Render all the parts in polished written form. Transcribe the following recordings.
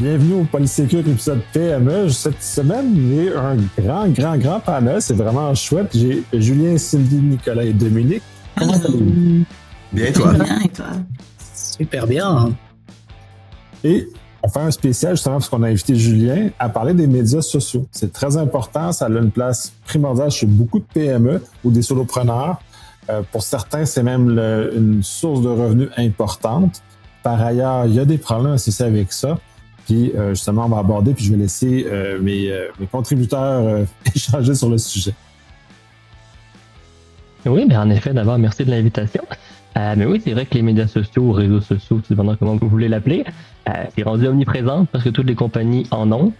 Bienvenue au Polysécure épisode PME. Cette semaine, j'ai un grand panel. C'est vraiment chouette. J'ai Julien, Cindy, Nicolas et Dominique. Comment allez-vous? Bien, toi? Bien, et toi? Super bien. Et on fait un spécial justement parce qu'on a invité Julien à parler des médias sociaux. C'est très important. Ça a une place primordiale chez beaucoup de PME ou des solopreneurs. Pour certains, c'est même une source de revenus importante. Par ailleurs, il y a des problèmes associés avec ça. Puis justement, on va aborder, puis je vais laisser mes contributeurs échanger sur le sujet. Oui, bien en effet, d'abord, merci de l'invitation. Mais oui, c'est vrai que les médias sociaux ou réseaux sociaux, tout dépendant comment vous voulez l'appeler, c'est rendu omniprésent parce que toutes les compagnies en ont,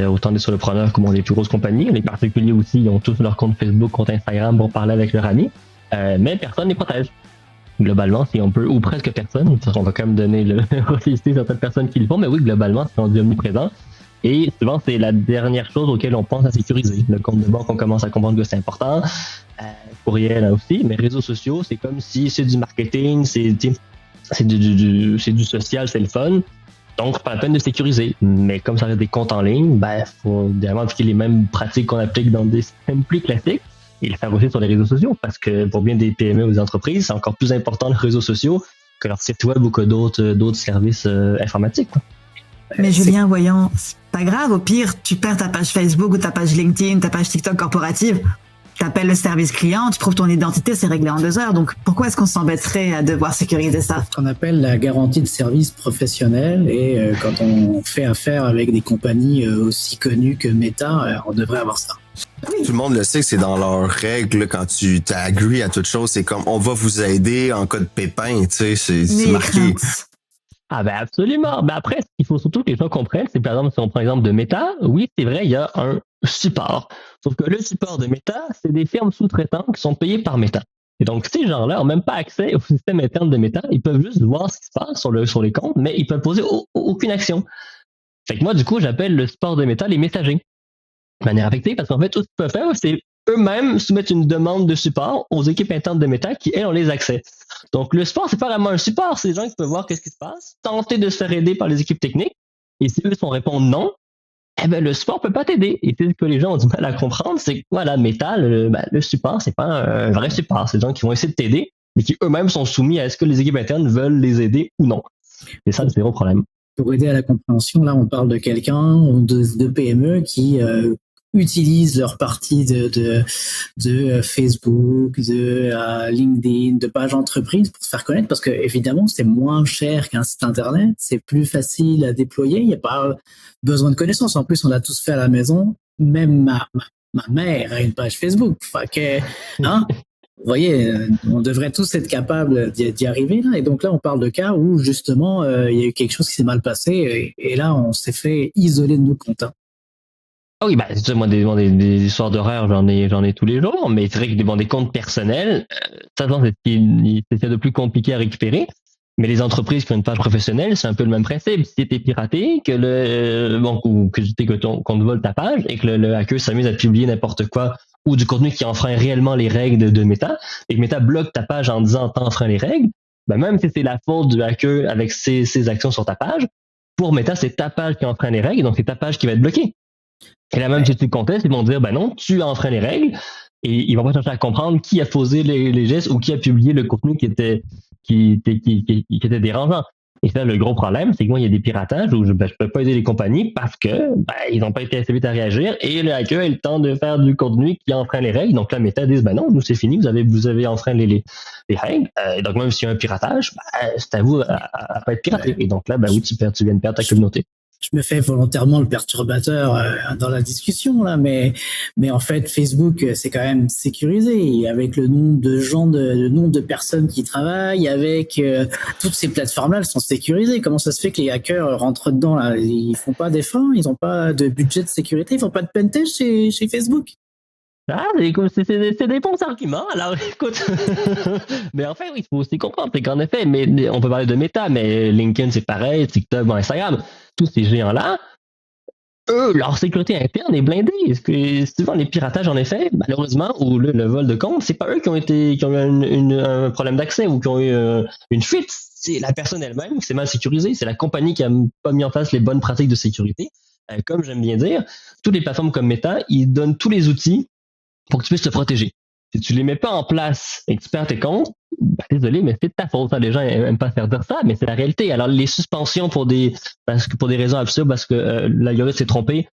autant des solopreneurs comme des plus grosses compagnies. Les particuliers aussi, ils ont tous leur compte Facebook, compte Instagram pour parler avec leurs amis, mais personne ne les protège. Globalement, si on peut, ou presque personne, on va quand même donner le féliciter certaines personnes qui le font, mais oui, globalement, c'est rendu omniprésent. Et souvent, c'est la dernière chose auquel on pense à sécuriser. Le compte de banque, on commence à comprendre que c'est important. Courriel aussi, mais réseaux sociaux, c'est comme si c'est du marketing, c'est du social, c'est le fun. Donc, pas la peine de sécuriser. Mais comme ça reste des comptes en ligne, faut évidemment appliquer les mêmes pratiques qu'on applique dans des systèmes plus classiques. Et le faire aussi sur les réseaux sociaux, parce que pour bien des PME ou des entreprises, c'est encore plus important les réseaux sociaux que leur site web ou que d'autres services informatiques, quoi. Mais Julien, voyons, c'est pas grave, au pire, tu perds ta page Facebook ou ta page LinkedIn, ta page TikTok corporative, t'appelles le service client, tu trouves ton identité, c'est réglé en 2 heures, donc pourquoi est-ce qu'on s'embêterait à devoir sécuriser ça? Ce qu'on appelle la garantie de service professionnel, et quand on fait affaire avec des compagnies aussi connues que Meta, on devrait avoir ça. Tout le monde le sait que c'est dans leurs règles quand tu t'agrees à toute chose. C'est comme on va vous aider en cas de pépin, tu sais, c'est marqué. Ah ben absolument. Ben après, ce qu'il faut surtout que les gens comprennent, c'est par exemple, si on prend l'exemple de Meta, oui, c'est vrai, il y a un support. Sauf que le support de Meta, c'est des firmes sous-traitants qui sont payés par Meta. Et donc, ces gens-là n'ont même pas accès au système interne de Meta. Ils peuvent juste voir ce qui se passe sur les comptes, mais ils peuvent poser aucune action. Fait que moi, du coup, j'appelle le support de Meta les messagers. De manière affectée, parce qu'en fait, tout ce qu'ils peuvent faire, c'est eux-mêmes soumettre une demande de support aux équipes internes de Meta qui, elles, ont les accès. Donc, le support, c'est pas vraiment un support, c'est des gens qui peuvent voir qu'est-ce qui se passe, tenter de se faire aider par les équipes techniques, et si eux sont répondre non, le support peut pas t'aider. Et c'est ce que les gens ont du mal à comprendre, c'est que, voilà, Meta, le support, c'est pas un vrai support, c'est des gens qui vont essayer de t'aider, mais qui eux-mêmes sont soumis à est-ce que les équipes internes veulent les aider ou non. C'est ça le zéro problème. Pour aider à la compréhension, là, on parle de quelqu'un ou de PME qui utilisent leur partie de Facebook, de LinkedIn, de page entreprise pour se faire connaître, parce que évidemment c'est moins cher qu'un site internet, c'est plus facile à déployer, il n'y a pas besoin de connaissances. En plus, on l'a tous fait à la maison, même ma mère a une page Facebook. Enfin, vous voyez, on devrait tous être capables d'y arriver là. Et donc là, on parle de cas où justement il y a eu quelque chose qui s'est mal passé, et là on s'est fait isoler de nos comptes. Ah oui, moi, des histoires d'horreur, j'en ai tous les jours, mais c'est vrai que des comptes personnels, ça, c'est de plus compliqué à récupérer. Mais les entreprises qui ont une page professionnelle, c'est un peu le même principe. Si t'es piraté, qu'on te vole ta page et que le hacker s'amuse à publier n'importe quoi ou du contenu qui enfreint réellement les règles de Meta, et que Meta bloque ta page en disant t'as enfreint les règles, même si c'est la faute du hacker avec ses actions sur ta page, pour Meta, c'est ta page qui enfreint les règles, donc c'est ta page qui va être bloquée. Et là, même si tu contestes, ils vont dire, non, tu as enfreint les règles, et ils vont pas chercher à comprendre qui a posé les gestes ou qui a publié le contenu qui était dérangeant. Et ça, le gros problème, c'est que moi, il y a des piratages où je peux pas aider les compagnies parce que ils n'ont pas été assez vite à réagir, et le hacker a le temps de faire du contenu qui enfreint les règles. Donc là, Meta dit, non, nous, c'est fini, vous avez enfreint les règles. Et donc, même s'il y a un piratage, c'est à vous à pas être piraté. Et donc là, oui, tu viens de perdre ta communauté. Je me fais volontairement le perturbateur dans la discussion là, mais en fait Facebook c'est quand même sécurisé avec le nombre de gens, le nombre de personnes qui travaillent avec toutes ces plateformes là, elles sont sécurisées. Comment ça se fait que les hackers rentrent dedans là? Ils font pas d'efforts, ils ont pas de budget de sécurité, ils font pas de pentest chez Facebook? Ah, c'est des bons arguments. Alors, écoute, mais en fait, oui, il faut aussi comprendre, c'est qu'en effet, mais on peut parler de Meta, mais LinkedIn, c'est pareil, TikTok, Instagram, tous ces géants-là, eux, leur sécurité interne est blindée. Est-ce que souvent les piratages, en effet, malheureusement, ou le vol de compte, c'est pas eux qui ont eu un problème d'accès ou qui ont eu une fuite. c'est la personne elle-même qui s'est mal sécurisée. C'est la compagnie qui a pas mis en place les bonnes pratiques de sécurité. Comme j'aime bien dire, toutes les plateformes comme Meta, ils donnent tous les outils pour que tu puisses te protéger. Si tu les mets pas en place et que tu perds tes comptes, ben, désolé, mais c'est de ta faute. Les gens aiment pas faire dire ça, mais c'est la réalité. Alors, les suspensions pour des raisons absurdes, parce que l'algorithme s'est trompé,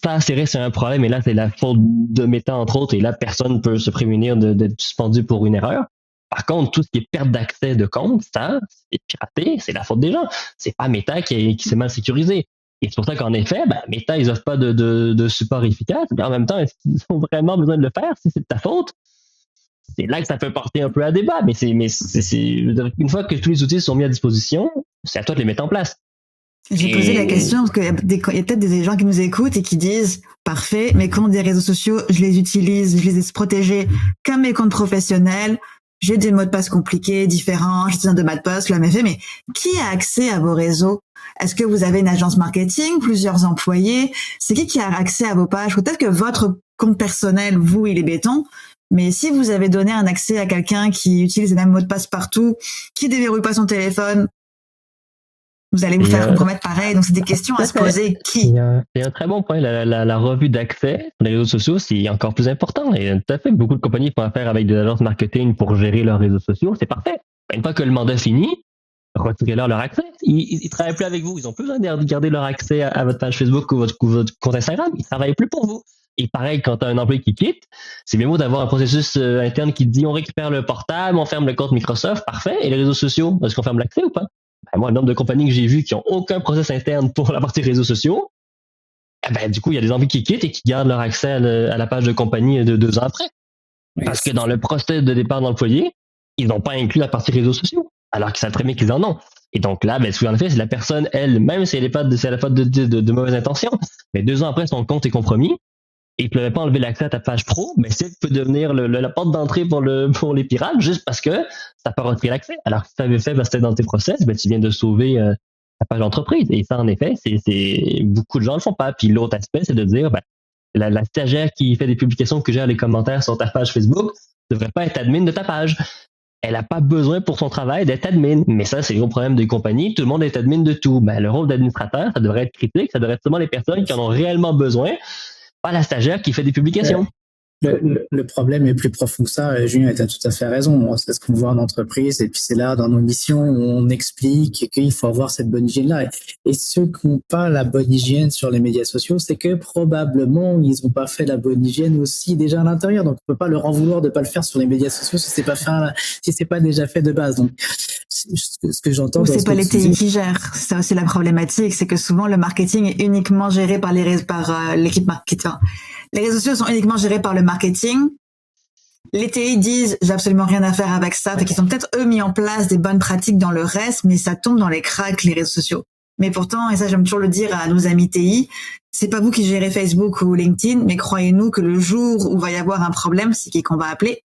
ça, c'est un problème, et là, c'est la faute de Meta, entre autres, et là, personne ne peut se prémunir d'être suspendu pour une erreur. Par contre, tout ce qui est perte d'accès de compte, ça, c'est piraté, c'est la faute des gens. C'est pas Meta qui s'est mal sécurisé. Et c'est pour ça qu'en effet, Meta, ils offrent pas de support efficace, mais en même temps, est-ce qu'ils ont vraiment besoin de le faire si c'est de ta faute? C'est là que ça peut porter un peu à débat, mais une fois que tous les outils sont mis à disposition, c'est à toi de les mettre en place. J'ai posé la question parce qu'il y a peut-être des gens qui nous écoutent et qui disent parfait, mes comptes des réseaux sociaux, je les utilise, je les ai protégés comme mes comptes professionnels. J'ai des mots de passe compliqués, différents, j'ai besoin de mots de passe, là, mais qui a accès à vos réseaux? Est-ce que vous avez une agence marketing, plusieurs employés? C'est qui a accès à vos pages? Peut-être que votre compte personnel, vous, il est béton, mais si vous avez donné un accès à quelqu'un qui utilise les mêmes mots de passe partout, qui déverrouille pas son téléphone, vous allez vous faire compromettre pareil. Donc, c'est des questions à se poser. Qui? C'est un très bon point. La revue d'accès sur les réseaux sociaux, c'est encore plus important. Et tout à fait, beaucoup de compagnies font affaire avec des agences marketing pour gérer leurs réseaux sociaux. C'est parfait. Une fois que le mandat finit, retirez-leur accès. Ils travaillent plus avec vous. Ils ont plus besoin de garder leur accès à votre page Facebook ou votre compte Instagram. Ils travaillent plus pour vous. Et pareil, quand tu as un employé qui quitte, c'est bien beau d'avoir un processus interne qui dit on récupère le portable, on ferme le compte Microsoft, parfait. Et les réseaux sociaux, est-ce qu'on ferme l'accès ou pas? Moi, le nombre de compagnies que j'ai vues qui n'ont aucun process interne pour la partie réseaux sociaux, du coup, il y a des employés qui quittent et qui gardent leur accès à la page de compagnie de 2 ans après. Parce que dans le process de départ d'employé, ils n'ont pas inclus la partie réseaux sociaux, alors qu'ils savent très bien qu'ils en ont. Et donc là, en effet, c'est la personne, elle, même si elle n'est pas c'est la faute de mauvaises intentions, mais 2 ans après, son compte est compromis, et il ne peut pas enlever l'accès à ta page pro, mais ça peut devenir la porte d'entrée pour les pirates, juste parce que ça peut retirer l'accès. Alors que si tu avais fait, c'était dans tes process, tu viens de sauver ta page d'entreprise. Et ça, en effet, c'est beaucoup de gens ne le font pas. Puis l'autre aspect, c'est de dire, la stagiaire qui fait des publications, que gère les commentaires sur ta page Facebook, ne devrait pas être admin de ta page. Elle n'a pas besoin pour son travail d'être admin. Mais ça, c'est le gros problème des compagnies. Tout le monde est admin de tout. Le rôle d'administrateur, ça devrait être critique. Ça devrait être seulement les personnes qui en ont réellement besoin, pas la stagiaire qui fait des publications. Le problème est plus profond que ça. Julien a tout à fait raison. C'est ce qu'on voit en entreprise, et puis c'est là dans nos missions où on explique qu'il faut avoir cette bonne hygiène-là. Et ceux qui n'ont pas la bonne hygiène sur les médias sociaux, c'est que probablement ils n'ont pas fait la bonne hygiène aussi déjà à l'intérieur. Donc on peut pas leur en vouloir de pas le faire sur les médias sociaux si c'est pas déjà fait de base. Donc ce que j'entends. Ou c'est pas les TI qui gèrent. Ça aussi la problématique, c'est que souvent le marketing est uniquement géré par l'équipe marketing. Les réseaux sociaux sont uniquement gérés par le marketing. Les TI disent j'ai absolument rien à faire avec ça, fait qu'ils ont peut-être eux mis en place des bonnes pratiques dans le reste, mais ça tombe dans les cracks les réseaux sociaux. Mais pourtant, et ça j'aime toujours le dire à nos amis TI, c'est pas vous qui gérez Facebook ou LinkedIn, mais croyez-nous que le jour où va y avoir un problème, c'est qui qu'on va appeler,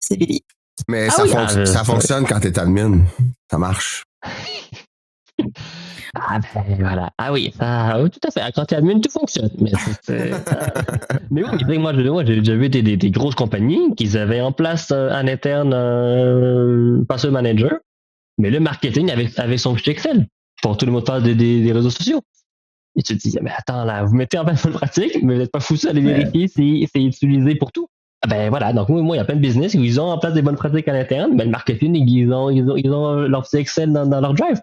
c'est Billy. Mais ça fonctionne quand t'es admin. Ça marche. Voilà. Ah oui, ça, tout à fait. Quand tu es admin, tout fonctionne. Mais mais oui, moi, j'ai déjà vu des grosses compagnies qui avaient en place en interne password manager, mais le marketing avait son fichier Excel pour tout le mot de passe des réseaux sociaux. Et tu te dis, mais attends, là, vous mettez en place une pratique, mais vous n'êtes pas foutu à les vérifier si c'est utilisé pour tout. Voilà, donc moi, il y a plein de business où ils ont en place des bonnes pratiques à l'interne, mais le marketing, ils ont leur fichier Excel dans leur drive.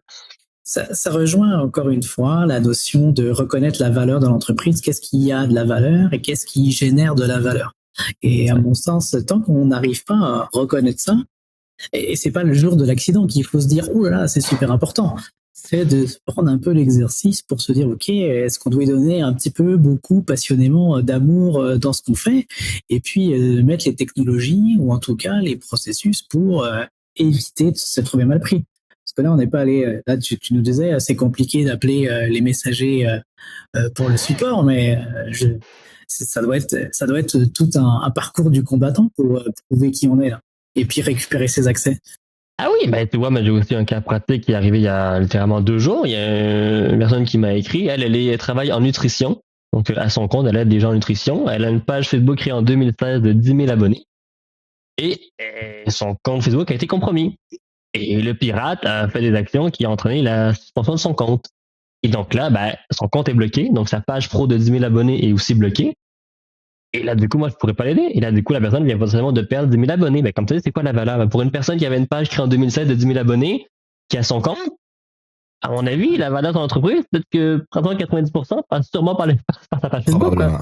Ça rejoint encore une fois la notion de reconnaître la valeur de l'entreprise. Qu'est-ce qui a de la valeur et qu'est-ce qui génère de la valeur? Et à mon sens, tant qu'on n'arrive pas à reconnaître ça, et c'est pas le jour de l'accident qu'il faut se dire « Oh là là, c'est super important ». C'est de prendre un peu l'exercice pour se dire « Ok, est-ce qu'on doit y donner un petit peu, beaucoup, passionnément d'amour dans ce qu'on fait ?» Et puis mettre les technologies ou en tout cas les processus pour éviter de se trouver mal pris. Parce que là, on n'est pas allé. Là, tu nous disais, c'est compliqué d'appeler les messagers pour le support, mais ça doit être tout un parcours du combattant pour prouver qui on est là, et puis récupérer ses accès. Ah oui, tu vois, j'ai aussi un cas pratique qui est arrivé il y a littéralement 2 jours. Il y a une personne qui m'a écrit. Elle travaille en nutrition, donc à son compte, elle aide des gens en nutrition. Elle a une page Facebook créée en 2016 de 10 000 abonnés, et son compte Facebook a été compromis. Et le pirate a fait des actions qui ont entraîné la suspension de son compte. Et donc là, son compte est bloqué, donc sa page pro de 10 000 abonnés est aussi bloquée. Et là, du coup, moi, je pourrais pas l'aider. Et là, du coup, la personne vient potentiellement de perdre 10 000 abonnés. Comme tu sais, c'est quoi la valeur? Pour une personne qui avait une page créée en 2016 de 10 000 abonnés, qui a son compte, à mon avis, la valeur de son entreprise, peut-être que pratiquement 90% passe sûrement par sa page Facebook. Quoi.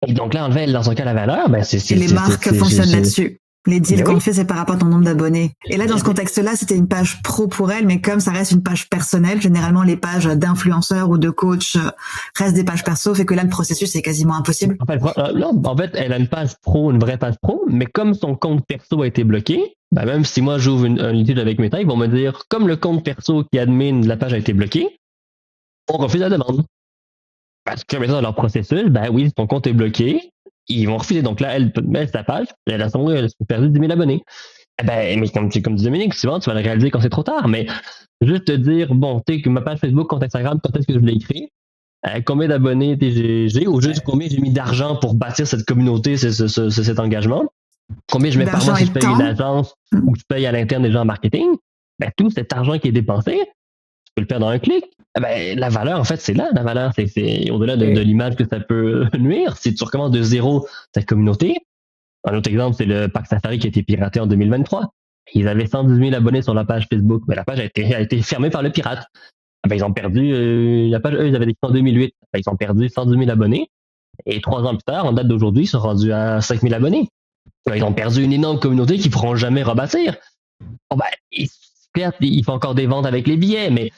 Et donc là, enlever dans son cas la valeur, c'est les marques fonctionnent là-dessus. Les deals qu'on fait, c'est par rapport à ton nombre d'abonnés. Et là, dans ce contexte-là, c'était une page pro pour elle, mais comme ça reste une page personnelle, généralement, les pages d'influenceurs ou de coach restent des pages perso, fait que là, le processus est quasiment impossible. En fait, elle a une page pro, une vraie page pro, mais comme son compte perso a été bloqué, même si moi, j'ouvre une étude avec Meta, ils vont me dire, comme le compte perso qui admin la page a été bloqué, on refuse la demande. Parce que maintenant, dans leur processus, oui, ton compte est bloqué, ils vont refuser. Donc là, elle met sa page, elle a perdu 10 000 abonnés. Mais comme dit Dominique, souvent, tu vas le réaliser quand c'est trop tard. Mais juste te dire, tu sais, que ma page Facebook, compte Instagram, quand est-ce que je l'ai écrit, combien d'abonnés j'ai, ou juste combien j'ai mis d'argent pour bâtir cette communauté, cet engagement, combien je mets par mois si je paye une agence ou je paye à l'interne des gens en marketing, tout cet argent qui est dépensé, tu peux le perdre dans un clic. La valeur, en fait, c'est là. La valeur, c'est au-delà de l'image que ça peut nuire. Si tu recommences de zéro ta communauté, un autre exemple, c'est le Parc Safari qui a été piraté en 2023. Ils avaient 118 000 abonnés sur la page Facebook, mais la page a été fermée par le pirate. Ils ont perdu, la page, eux, ils avaient décrit en 2008. Ils ont perdu 110 000 abonnés. Et 3 ans plus tard, en date d'aujourd'hui, ils sont rendus à 5 000 abonnés. Ils ont perdu une énorme communauté qu'ils ne pourront jamais rebâtir. Ils font encore des ventes avec les billets, mais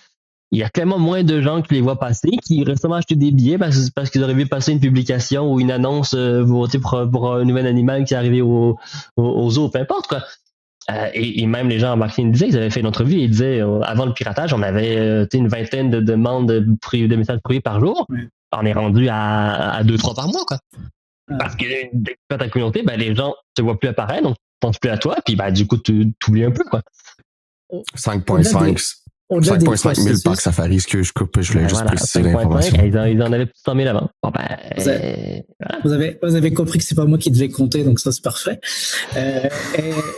il y a tellement moins de gens qui les voient passer qui récemment acheté des billets parce qu'ils auraient vu passer une publication ou une annonce pour un nouvel animal qui est arrivé au zoo, peu importe quoi. Et même les gens en marketing disaient, ils avaient fait une entrevue et ils disaient avant le piratage, on avait une vingtaine de demandes de messages privés par jour. On est rendu à 2-3 par mois quoi. Parce que quand ta communauté, les gens te voient plus apparaître, donc ils pensent plus à toi, puis du coup tu oublies un peu quoi. 5.5 000 Parc Safari, que je coupe, je voulais juste préciser l'information. Ils en avaient plus de 100 000 avant. Vous avez compris que c'est pas moi qui devais compter, donc ça c'est parfait.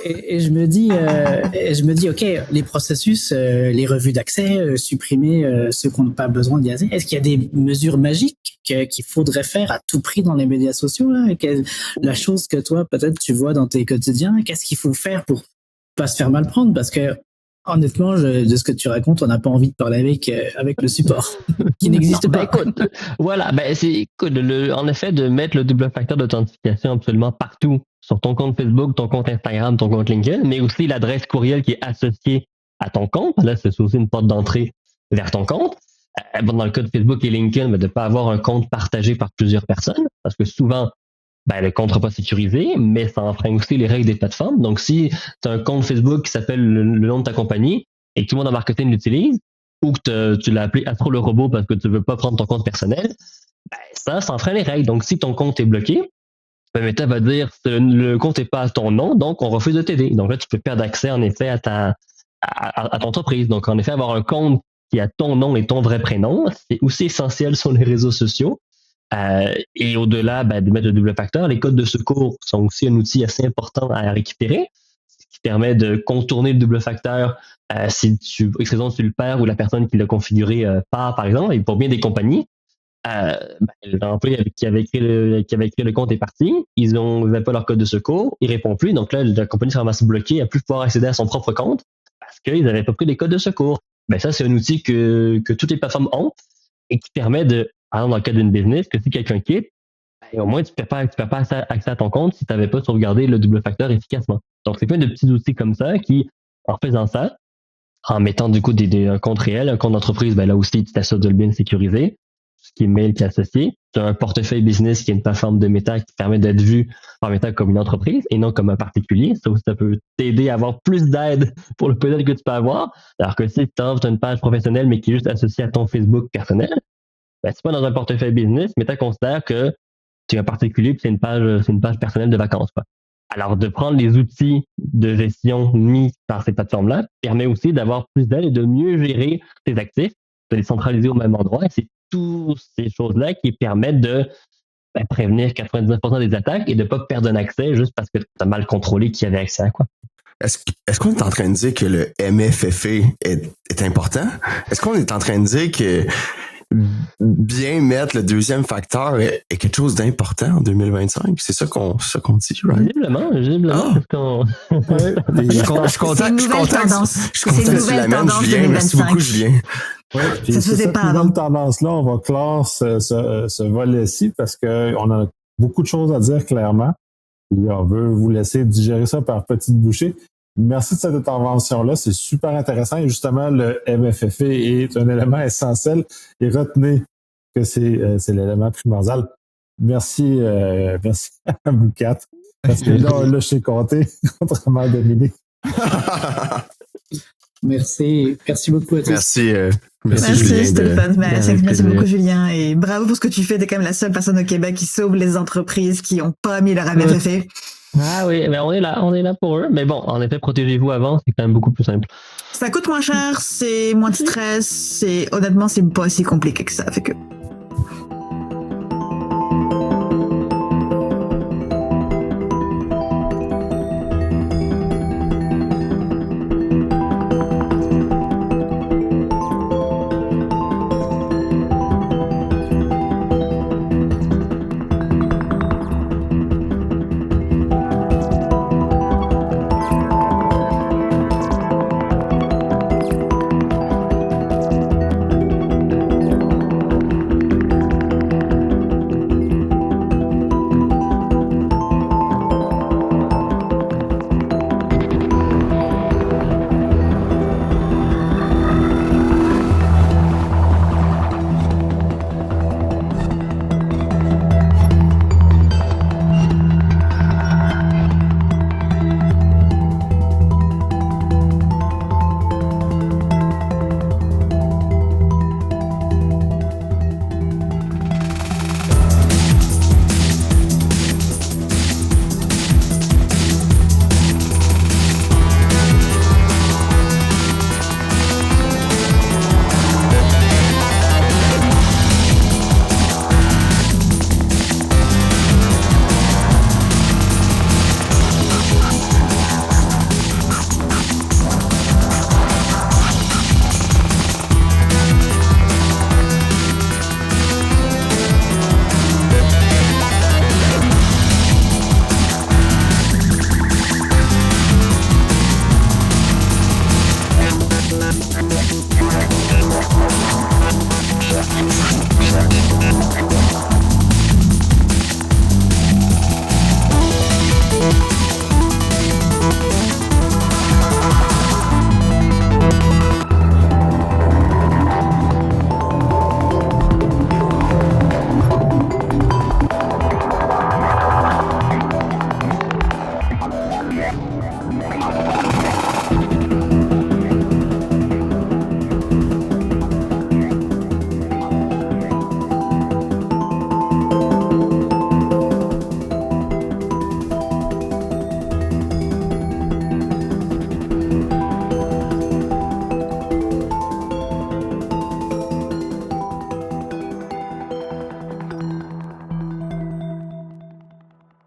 Et je me dis, ok, les processus, les revues d'accès, supprimer ceux qu'on n'a pas besoin d'y aller. Est-ce qu'il y a des mesures magiques qu'il faudrait faire à tout prix dans les médias sociaux là? La chose que toi peut-être tu vois dans tes quotidiens, qu'est-ce qu'il faut faire pour pas se faire mal prendre? Parce que honnêtement, de ce que tu racontes, on n'a pas envie de parler avec le support qui n'existe pas. Écoute, voilà, en effet, de mettre le double facteur d'authentification absolument partout, sur ton compte Facebook, ton compte Instagram, ton compte LinkedIn, mais aussi l'adresse courriel qui est associée à ton compte. Là, c'est aussi une porte d'entrée vers ton compte. Dans le cas de Facebook et LinkedIn, de ne pas avoir un compte partagé par plusieurs personnes, parce que souvent, le compte n'est pas sécurisé, mais ça enfreint aussi les règles des plateformes. Donc, si tu as un compte Facebook qui s'appelle le nom de ta compagnie et que tout le monde en marketing l'utilise, ou que tu l'as appelé Astro le robot parce que tu ne veux pas prendre ton compte personnel, ça enfreint les règles. Donc, si ton compte est bloqué, Meta va dire le compte n'est pas à ton nom, donc on refuse de t'aider. Donc là, tu peux perdre accès, en effet, à ton entreprise. Donc, en effet, avoir un compte qui a ton nom et ton vrai prénom, c'est aussi essentiel sur les réseaux sociaux. Et au-delà de mettre le double facteur, les codes de secours sont aussi un outil assez important à récupérer, ce qui permet de contourner le double facteur si tu le perds ou la personne qui l'a configuré part, par exemple. Et pour bien des compagnies, l'employé qui avait écrit le compte est parti, ils n'avaient pas leur code de secours, il répond plus, donc là, la compagnie se ramasse bloquée, elle ne plus pouvoir accéder à son propre compte parce qu'ils n'avaient pas pris les codes de secours. Ça, c'est un outil que toutes les plateformes ont et qui permet de, par exemple, dans le cas d'une business, que si quelqu'un quitte, au moins, tu ne perds pas accès à ton compte si tu n'avais pas sauvegardé le double facteur efficacement. Donc, c'est plein de petits outils comme ça qui, en faisant ça, en mettant du coup un compte réel, un compte d'entreprise, là aussi, tu t'assures de le bien sécuriser, ce qui est mail qui est associé. Tu as un portefeuille business qui est une plateforme de Meta qui permet d'être vu par Meta comme une entreprise et non comme un particulier. Ça peut t'aider à avoir plus d'aide pour le peu d'aide que tu peux avoir. Alors que si tu as une page professionnelle mais qui est juste associée à ton Facebook personnel, c'est pas dans un portefeuille business, Meta considère que tu es un particulier et c'est une page personnelle de vacances, quoi. Alors, de prendre les outils de gestion mis par ces plateformes-là permet aussi d'avoir plus d'aide et de mieux gérer tes actifs, de les centraliser au même endroit. Et c'est toutes ces choses-là qui permettent de prévenir 99% des attaques et de ne pas perdre un accès juste parce que tu as mal contrôlé qui avait accès à quoi. est-ce qu'on est en train de dire que le MFFE est important? Est-ce qu'on est en train de dire que bien mettre le deuxième facteur est quelque chose d'important en 2025? C'est ça qu'on dit, right? Visiblement, parce qu'on... Ouais, puis- Je suis content. C'est une nouvelle tendance. Je suis content C'est une que tu nouvelle l'amènes, tendance Julien. Merci 2025. beaucoup, Julien. Ouais, puis Ça se c'est faisait cette pas nouvelle avant. tendance-là, on va clore ce volet-ci parce qu'on a beaucoup de choses à dire clairement. Et on veut vous laisser digérer ça par petites bouchées. Merci de cette intervention-là, c'est super intéressant. Et justement, le MFFE est un élément essentiel. Et retenez que c'est l'élément primordial. Merci à vous quatre. Parce que là, je suis compté, contrairement à Dominique. Merci beaucoup à tous. Merci, Merci Julien. Stéphane, merci plaisir. beaucoup Julien et bravo pour ce que tu fais. T'es quand même la seule personne au Québec qui sauve les entreprises qui n'ont pas mis leur MFFE. Ah oui, mais on est là pour eux. Mais bon, en effet, protégez-vous avant, c'est quand même beaucoup plus simple. Ça coûte moins cher, c'est moins de stress, honnêtement c'est pas si compliqué que ça. Fait que